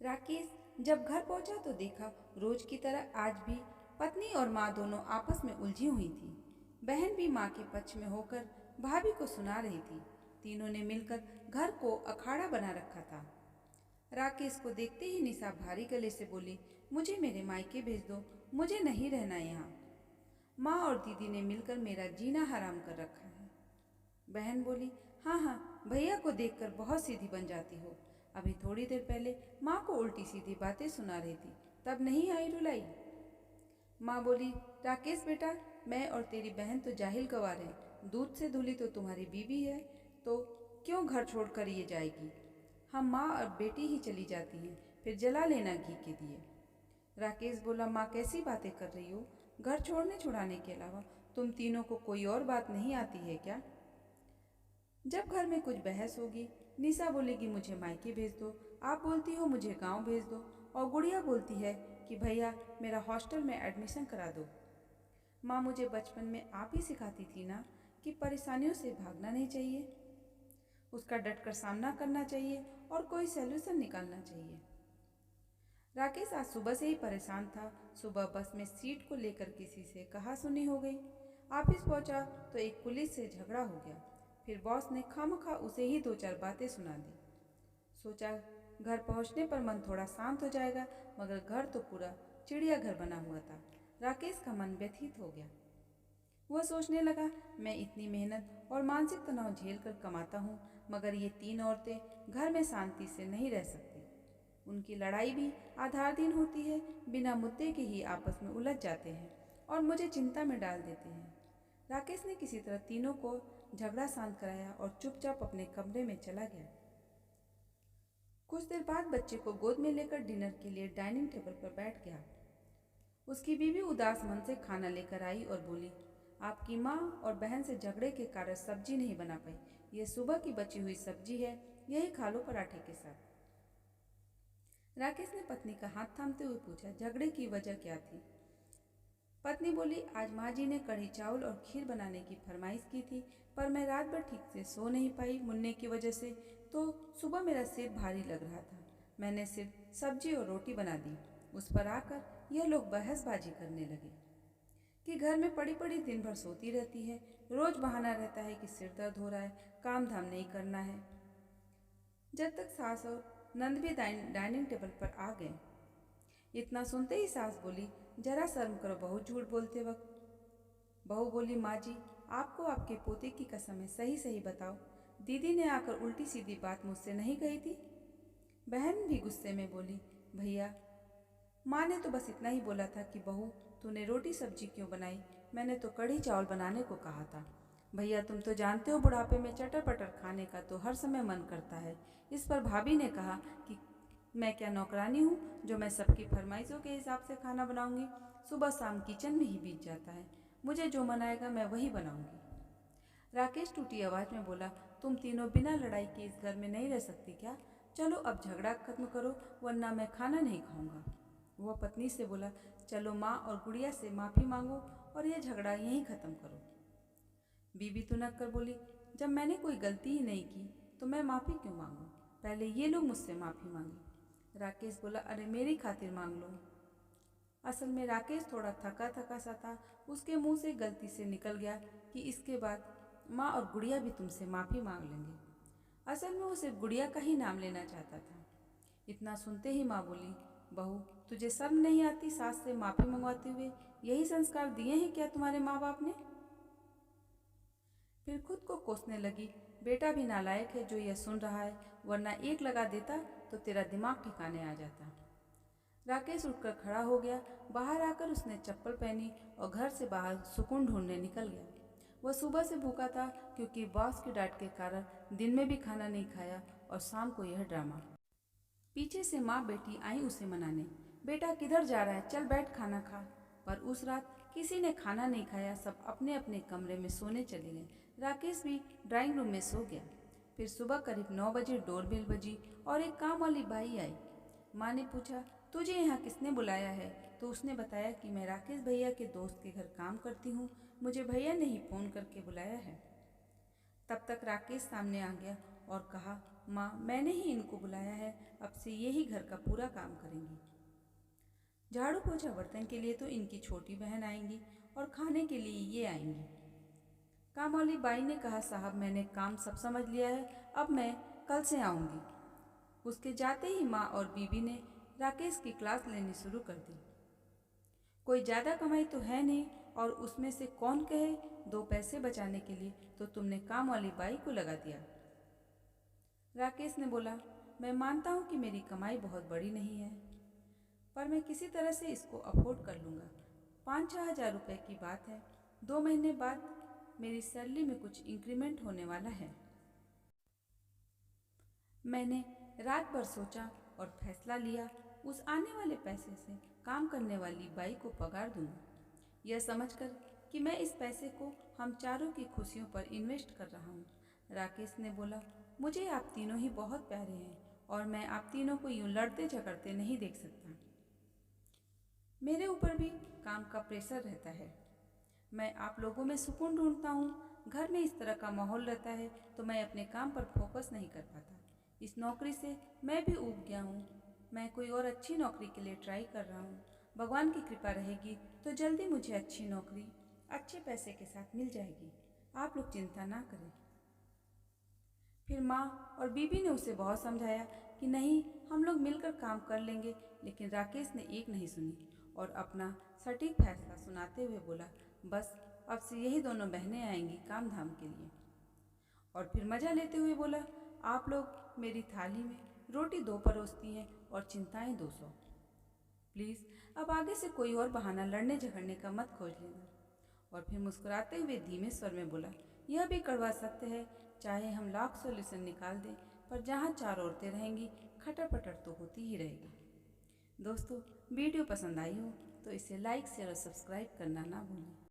राकेश जब घर पहुंचा तो देखा रोज की तरह आज भी पत्नी और माँ दोनों आपस में उलझी हुई थी। बहन भी माँ के पक्ष में होकर भाभी को सुना रही थी। तीनों ने मिलकर घर को अखाड़ा बना रखा था। राकेश को देखते ही निशा भारी गले से बोली, मुझे मेरे मायके भेज दो, मुझे नहीं रहना यहाँ। माँ और दीदी ने मिलकर मेरा जीना हराम कर रखा है। बहन बोली, हाँ हाँ, भैया को देखकर बहुत सीधी बन जाती हो। अभी थोड़ी देर पहले माँ को उल्टी सीधी बातें सुना रही थी, तब नहीं आई रुलाई। माँ बोली, राकेश बेटा, मैं और तेरी बहन तो जाहिल गवार हैं। दूध से धुली तो तुम्हारी बीवी है, तो क्यों घर छोड़ कर ये जाएगी। हम माँ और बेटी ही चली जाती हैं, फिर जला लेना घी के दिए। राकेश बोला, माँ कैसी बातें कर रही हो। घर छोड़ने छुड़ाने के अलावा तुम तीनों को कोई और बात नहीं आती है क्या। जब घर में कुछ बहस होगी, निशा बोलेगी मुझे मायके भेज दो, आप बोलती हो मुझे गांव भेज दो, और गुड़िया बोलती है कि भैया मेरा हॉस्टल में एडमिशन करा दो। माँ मुझे बचपन में आप ही सिखाती थी ना कि परेशानियों से भागना नहीं चाहिए, उसका डटकर सामना करना चाहिए और कोई सॉल्यूशन निकालना चाहिए। राकेश आज सुबह से ही परेशान था। सुबह बस में सीट को लेकर किसी से कहा सुनी हो गई। ऑफिस पहुंचा तो एक पुलिस से झगड़ा हो गया। फिर बॉस ने खामखा उसे ही दो चार बातें सुना दी। सोचा घर पहुंचने पर मन थोड़ा शांत हो जाएगा, मगर घर तो पूरा चिड़ियाघर बना हुआ था। राकेश का मन व्यथित हो गया। वह सोचने लगा, मैं इतनी मेहनत और मानसिक तनाव झेल कर कमाता हूँ, मगर ये तीन औरतें घर में शांति से नहीं रह सकती। उनकी लड़ाई भी आधारहीन होती है, बिना मुद्दे के ही आपस में उलझ जाते हैं और मुझे चिंता में डाल देते हैं। राकेश ने किसी तरह तीनों को झगड़ा शांत कराया और चुपचाप अपने कमरे में चला गया। कुछ देर बाद बच्चे को गोद में लेकर डिनर के लिए डाइनिंग टेबल पर बैठ गया। उसकी बीवी उदास मन से खाना लेकर आई और बोली, आपकी माँ और बहन से झगड़े के कारण सब्जी नहीं बना पाई। ये सुबह की बची हुई सब्जी है, यही खा लो पराठे के साथ। राकेश ने पत्नी का हाथ थामते हुए पूछा, झगड़े की वजह क्या थी। पत्नी बोली, आज माँ जी ने कढ़ी चावल और खीर बनाने की फरमाइश की थी, पर मैं रात भर ठीक से सो नहीं पाई मुन्ने की वजह से, तो सुबह मेरा सिर भारी लग रहा था। मैंने सिर्फ सब्जी और रोटी बना दी। उस पर आकर यह लोग बहसबाजी करने लगे कि घर में पड़ी पड़ी दिन भर सोती रहती है, रोज बहाना रहता है कि सिर दर्द हो रहा है, काम धाम नहीं करना है। जब तक सास और नंद भी डाइनिंग टेबल पर आ गए। इतना सुनते ही सास बोली, जरा शर्म करो बहू झूठ बोलते वक्त। बहू बोली, माँ जी, आपको आपके पोते की कसम है, सही सही बताओ, दीदी ने आकर उल्टी सीधी बात मुझसे नहीं कही थी। बहन भी गुस्से में बोली, भैया, माँ ने तो बस इतना ही बोला था कि बहू तूने रोटी सब्जी क्यों बनाई, मैंने तो कढ़ी चावल बनाने को कहा था। भैया तुम तो जानते हो बुढ़ापे में चटर पटर खाने का तो हर समय मन करता है। इस पर भाभी ने कहा कि मैं क्या नौकरानी हूँ जो मैं सबकी फरमाइशों के हिसाब से खाना बनाऊंगी। सुबह शाम किचन में ही बीत जाता है, मुझे जो मन आएगा मैं वही बनाऊंगी। राकेश टूटी आवाज़ में बोला, तुम तीनों बिना लड़ाई के इस घर में नहीं रह सकती क्या। चलो अब झगड़ा खत्म करो, वरना मैं खाना नहीं खाऊंगा। वह पत्नी से बोला, चलो माँ और गुड़िया से माफ़ी मांगो और यह झगड़ा यहीं ख़त्म करो। बीबी तुनक कर बोली, जब मैंने कोई गलती ही नहीं की तो मैं माफ़ी क्यों मांगूं, पहले ये लोग मुझसे माफ़ी मांगे। राकेश बोला, अरे मेरी खातिर मांग लो। असल में राकेश थोड़ा थका थका सा था, उसके मुंह से गलती से निकल गया कि इसके बाद माँ और गुड़िया भी तुमसे माफ़ी मांग लेंगे। असल में वो सिर्फ गुड़िया का ही नाम लेना चाहता था। इतना सुनते ही माँ बोली, बहू तुझे शर्म नहीं आती सास से माफ़ी मंगवाते हुए, यही संस्कार दिए हैं क्या तुम्हारे माँ बाप ने। फिर खुद को कोसने लगी, बेटा भी नालायक है जो यह सुन रहा है, वरना एक लगा देता तो तेरा दिमाग ठिकाने आ जाता। राकेश उठकर खड़ा हो गया। बाहर आकर उसने चप्पल पहनी और घर से बाहर सुकून ढूंढने निकल गया। वह सुबह से भूखा था क्योंकि बॉस की डांट के कारण दिन में भी खाना नहीं खाया और शाम को यह ड्रामा। पीछे से माँ बेटी आई उसे मनाने, बेटा किधर जा रहा है, चल बैठ खाना खा। पर उस रात किसी ने खाना नहीं खाया, सब अपने अपने कमरे में सोने चले गए। राकेश भी ड्राइंग रूम में सो गया। फिर सुबह करीब 9 बजे डोरबेल बजी और एक काम वाली बाई आई। माँ ने पूछा, तुझे यहाँ किसने बुलाया है, तो उसने बताया कि मैं राकेश भैया के दोस्त के घर काम करती हूँ, मुझे भैया ने ही फ़ोन करके बुलाया है। तब तक राकेश सामने आ गया और कहा, माँ मैंने ही इनको बुलाया है, अब से यही घर का पूरा काम करेंगी। झाड़ू पोछा बर्तन के लिए तो इनकी छोटी बहन आएंगी और खाने के लिए ये आएंगी। काम वाली बाई ने कहा, साहब मैंने काम सब समझ लिया है, अब मैं कल से आऊँगी। उसके जाते ही माँ और बीबी ने राकेश की क्लास लेनी शुरू कर दी। कोई ज़्यादा कमाई तो है नहीं और उसमें से कौन कहे 2 पैसे बचाने के लिए तो तुमने काम वाली बाई को लगा दिया। राकेश ने बोला, मैं मानता हूँ कि मेरी कमाई बहुत बड़ी नहीं है, पर मैं किसी तरह से इसको अफोर्ड कर लूँगा। 5-6 हज़ार रुपये की बात है, 2 महीने बाद मेरी सैलरी में कुछ इंक्रीमेंट होने वाला है। मैंने रात भर सोचा और फैसला लिया, उस आने वाले पैसे से काम करने वाली बाई को पगार दूंगा, यह समझकर कि मैं इस पैसे को हम चारों की खुशियों पर इन्वेस्ट कर रहा हूँ। राकेश ने बोला, मुझे आप तीनों ही बहुत प्यारे हैं और मैं आप तीनों को यूँ लड़ते झगड़ते नहीं देख सकता। मेरे ऊपर भी काम का प्रेशर रहता है। मैं आप लोगों में सुकून ढूंढता हूँ। घर में इस तरह का माहौल रहता है तो मैं अपने काम पर फोकस नहीं कर पाता। इस नौकरी से मैं भी ऊब गया हूँ। मैं कोई और अच्छी नौकरी के लिए ट्राई कर रहा हूँ। भगवान की कृपा रहेगी तो जल्दी मुझे अच्छी नौकरी अच्छे पैसे के साथ मिल जाएगी। आप लोग चिंता ना करें। फिर माँ और बीबी ने उसे बहुत समझाया कि नहीं, हम लोग मिलकर काम कर लेंगे, लेकिन राकेश ने एक नहीं सुनी और अपना सटीक फैसला सुनाते हुए बोला, बस अब से यही दोनों बहनें आएंगी काम धाम के लिए। और फिर मज़ा लेते हुए बोला, आप लोग मेरी थाली में रोटी 2 परोसती हैं और चिंताएं 200। प्लीज़ अब आगे से कोई और बहाना लड़ने झगड़ने का मत खोज लेना। और फिर मुस्कुराते हुए धीमे स्वर में बोला, यह भी कड़वा सत्य है, चाहे हम लाख सॉल्यूशन निकाल दें, पर जहाँ 4 औरतें रहेंगी खटर पटर तो होती ही रहेगी। दोस्तों, वीडियो पसंद आई हो तो इसे लाइक शेयर और सब्सक्राइब करना ना भूलें।